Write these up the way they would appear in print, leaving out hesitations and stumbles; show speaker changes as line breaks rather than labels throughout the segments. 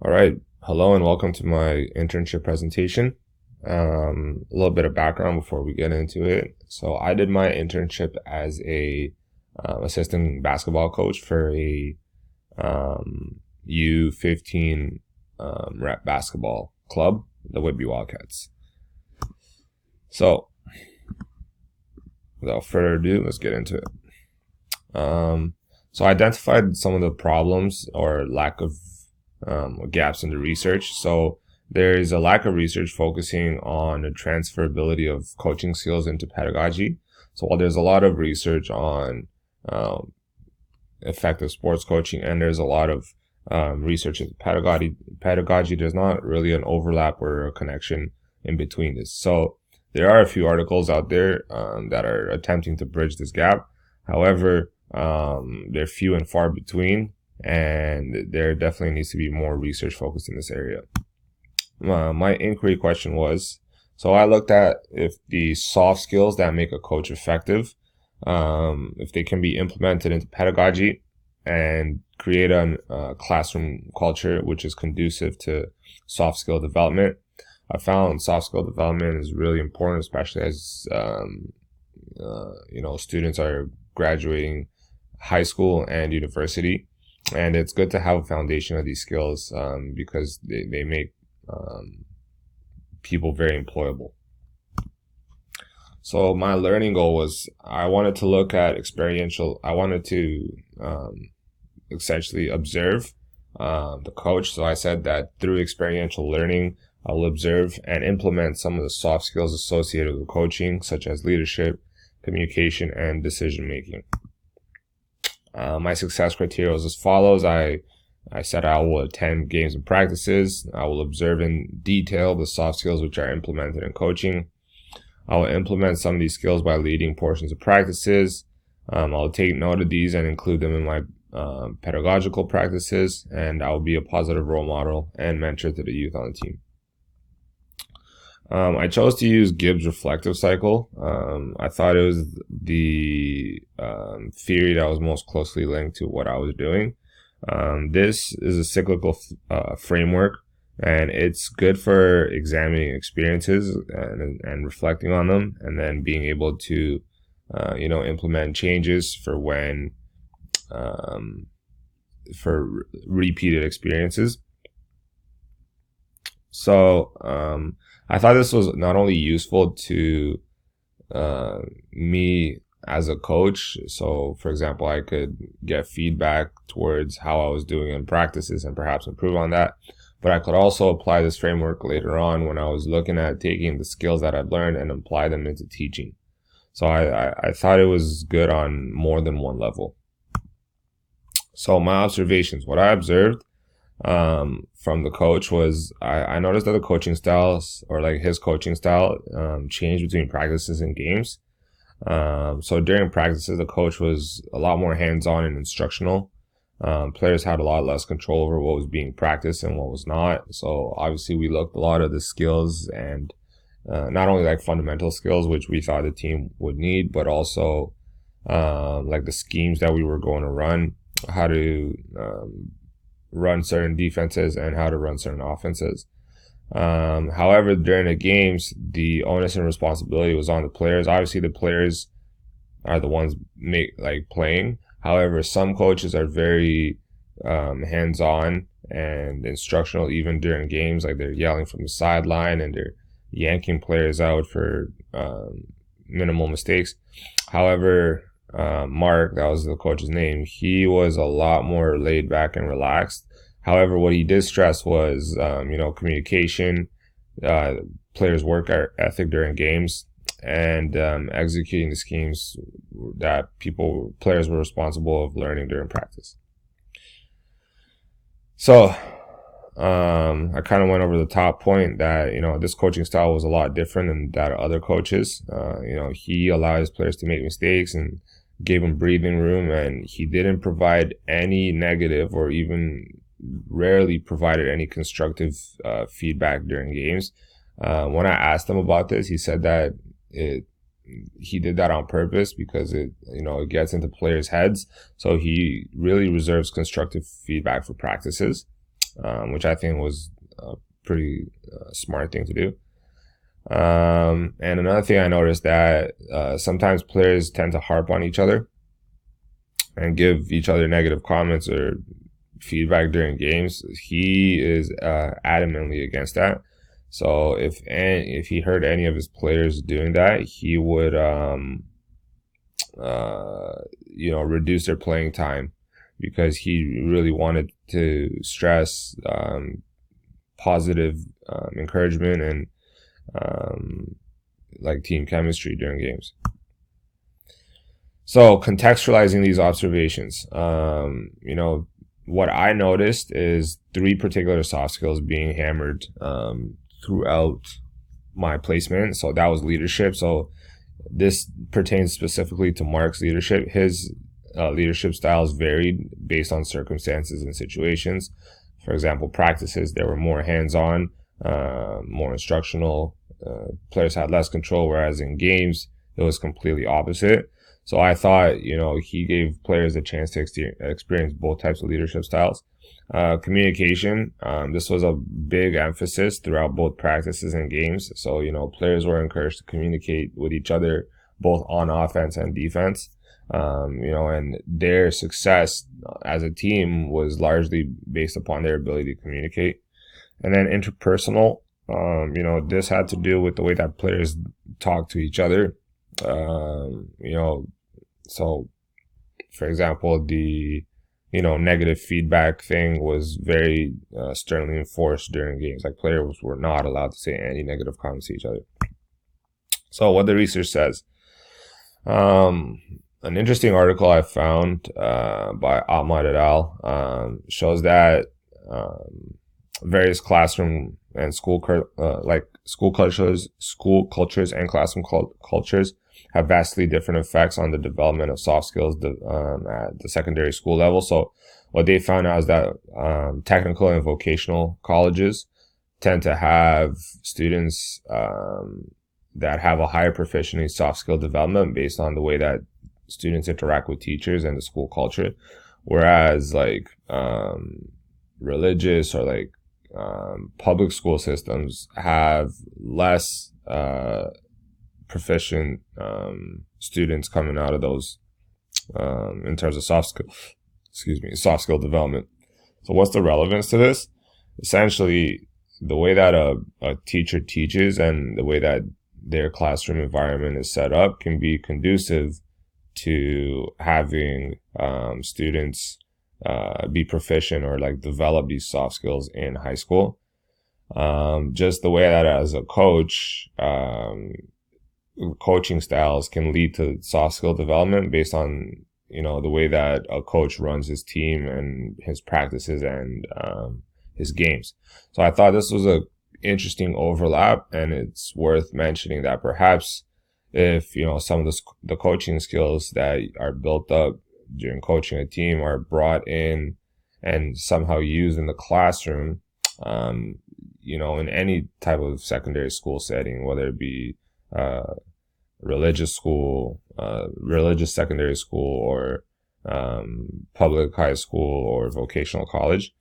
All right. Hello and welcome to my internship presentation. A little bit of background before we get into it. So I did my internship as a assistant basketball coach for a U15 rep basketball club, the Whitby Wildcats. So without further ado, let's get into it. So I identified some of the problems or lack of gaps in the research. So there is a lack of research focusing on the transferability of coaching skills into pedagogy. So while there's a lot of research on effective sports coaching and there's a lot of research into pedagogy, there's not really an overlap or a connection in between this. So there are a few articles out there that are attempting to bridge this gap. However, they're few and far between, and there definitely needs to be more research focused in this area. My inquiry question was, so I looked at if the soft skills that make a coach effective, if they can be implemented into pedagogy and create a classroom culture which is conducive to soft skill development. I found soft skill development is really important, especially as students are graduating high school and university, and it's good to have a foundation of these skills because they make people very employable. So my learning goal was I wanted to look at I wanted to essentially observe the coach. So I said that through experiential learning, I will observe and implement some of the soft skills associated with coaching, such as leadership, communication, and decision making. My success criteria was as follows. I said I will attend games and practices. I will observe in detail the soft skills which are implemented in coaching. I will implement some of these skills by leading portions of practices. I'll take note of these and include them in my pedagogical practices, and I will be a positive role model and mentor to the youth on the team. I chose to use Gibbs' reflective cycle. I thought it was the theory that was most closely linked to what I was doing. This is a cyclical framework, and it's good for examining experiences and reflecting on them, and then being able to, implement changes for for repeated experiences. So I thought this was not only useful to me as a coach. So, for example, I could get feedback towards how I was doing in practices and perhaps improve on that. But I could also apply this framework later on when I was looking at taking the skills that I'd learned and apply them into teaching. So I thought it was good on more than one level. So my observations, what I observed from the coach was I noticed that the coaching styles, or like his coaching style, changed between practices and games. So during practices, the coach was a lot more hands-on and instructional. Players had a lot less control over what was being practiced and what was not. So obviously we looked a lot of the skills and not only like fundamental skills, which we thought the team would need, but also like the schemes that we were going to run, how to run certain defenses and how to run certain offenses. However, during the games, the onus and responsibility was on the players. Obviously, the players are the ones playing. However, some coaches are very hands-on and instructional even during games. Like they're yelling from the sideline and they're yanking players out for minimal mistakes. However, Mark, that was the coach's name, he was a lot more laid back and relaxed. However, what he did stress was, communication, players' work ethic during games, and executing the schemes that players were responsible of learning during practice. So, I kind of went over the top point that, this coaching style was a lot different than that of other coaches. He allowed his players to make mistakes and gave them breathing room, and he didn't provide any negative or even rarely provided any constructive feedback during games. When I asked him about this, he said that he did that on purpose because it gets into players' heads. So he really reserves constructive feedback for practices. which I think was a pretty smart thing to do. And another thing I noticed that sometimes players tend to harp on each other and give each other negative comments or feedback during games. He is adamantly against that. So if he heard any of his players doing that, he would reduce their playing time, because he really wanted to stress positive encouragement and like team chemistry during games. So contextualizing these observations, what I noticed is three particular soft skills being hammered throughout my placement. So that was leadership. So this pertains specifically to Mark's leadership. His leadership styles varied based on circumstances and situations. For example, practices, they were more hands-on, more instructional. Players had less control, whereas in games, it was completely opposite. So I thought, he gave players a chance to experience both types of leadership styles. Communication, this was a big emphasis throughout both practices and games. So, players were encouraged to communicate with each other, both on offense and defense. And their success as a team was largely based upon their ability to communicate. And then interpersonal, this had to do with the way that players talk to each other. So for example, the negative feedback thing was very sternly enforced during games. Like, players were not allowed to say any negative comments to each other. So what the research says, an interesting article I found by Ahmad et al. Shows that various classroom and school cultures and classroom cultures have vastly different effects on the development of soft skills at the secondary school level. So what they found out is that technical and vocational colleges tend to have students that have a higher proficiency in soft skill development based on the way that students interact with teachers and the school culture, whereas religious or public school systems have less proficient students coming out of those in terms of soft skill development. So what's the relevance to this? Essentially, the way that a teacher teaches and the way that their classroom environment is set up can be conducive to having students be proficient or develop these soft skills in high school. Just the way that as a coach, coaching styles can lead to soft skill development based on the way that a coach runs his team and his practices and his games. So I thought this was a interesting overlap, and it's worth mentioning that perhaps if some of the coaching skills that are built up during coaching a team are brought in and somehow used in the classroom, in any type of secondary school setting, whether it be religious school, religious secondary school, or public high school or vocational college,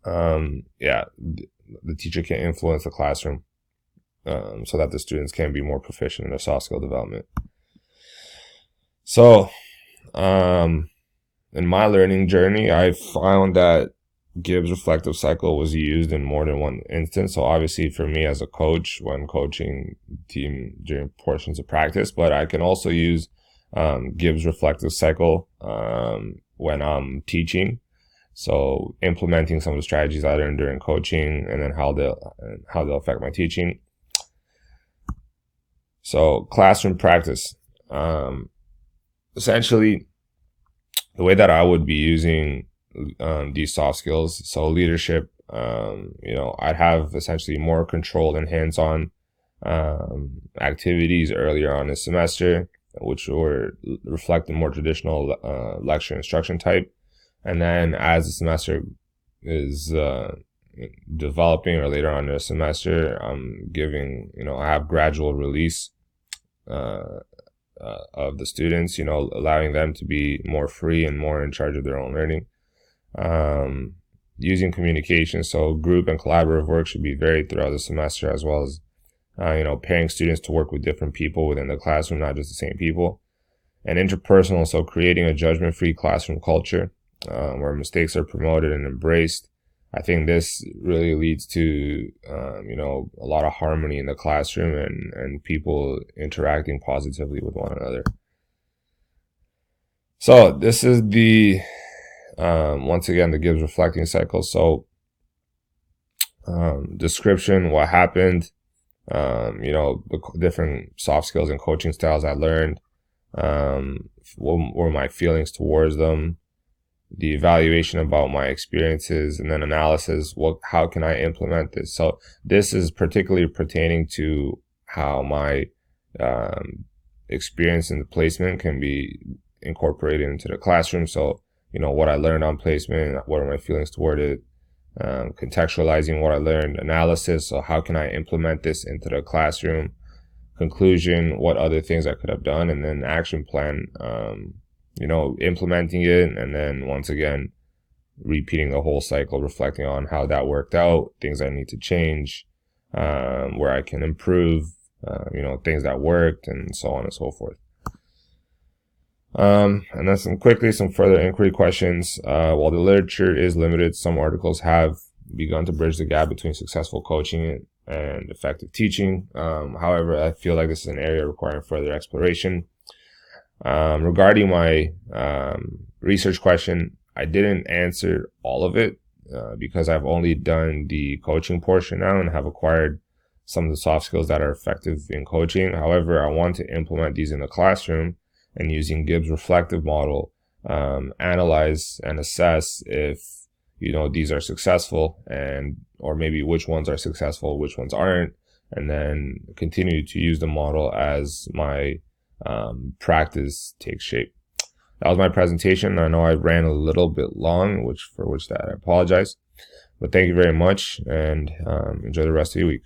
the teacher can influence the classroom so that the students can be more proficient in their soft skill development. So in my learning journey, I found that Gibbs reflective cycle was used in more than one instance. So obviously for me as a coach when coaching team during portions of practice, but I can also use Gibbs reflective cycle when I'm teaching. So implementing some of the strategies I learned during coaching and then how they'll affect my teaching. So classroom practice. Essentially, the way that I would be using these soft skills, so leadership, I'd have essentially more controlled and hands-on activities earlier on this semester, which were reflect a more traditional lecture instruction type. And then as the semester is developing, or later on in the semester, I'm giving, I have gradual release of the students, allowing them to be more free and more in charge of their own learning. using communication. So group and collaborative work should be varied throughout the semester, as well as, pairing students to work with different people within the classroom, not just the same people. And interpersonal, so creating a judgment-free classroom culture where mistakes are promoted and embraced. I think this really leads to, a lot of harmony in the classroom and people interacting positively with one another. So this is the, once again, the Gibbs reflecting cycle. So description, what happened, the different soft skills and coaching styles I learned, what were my feelings towards them, the evaluation about my experiences, and then analysis. How can I implement this? So this is particularly pertaining to how my experience in the placement can be incorporated into the classroom. So, what I learned on placement, what are my feelings toward it, contextualizing what I learned, analysis. So how can I implement this into the classroom? Conclusion, what other things I could have done, and then action plan, implementing it, and then once again, repeating the whole cycle, reflecting on how that worked out, things I need to change, where I can improve, things that worked, and so on and so forth. And then some further inquiry questions. While the literature is limited, some articles have begun to bridge the gap between successful coaching and effective teaching. However, I feel like this is an area requiring further exploration. Regarding my research question, I didn't answer all of it because I've only done the coaching portion now and have acquired some of the soft skills that are effective in coaching. However, I want to implement these in the classroom, and using Gibbs' reflective model, analyze and assess if, these are successful, or maybe which ones are successful, which ones aren't, and then continue to use the model as my practice takes shape. That was my presentation. I know I ran a little bit long, for which I apologize, but thank you very much, and enjoy the rest of your week.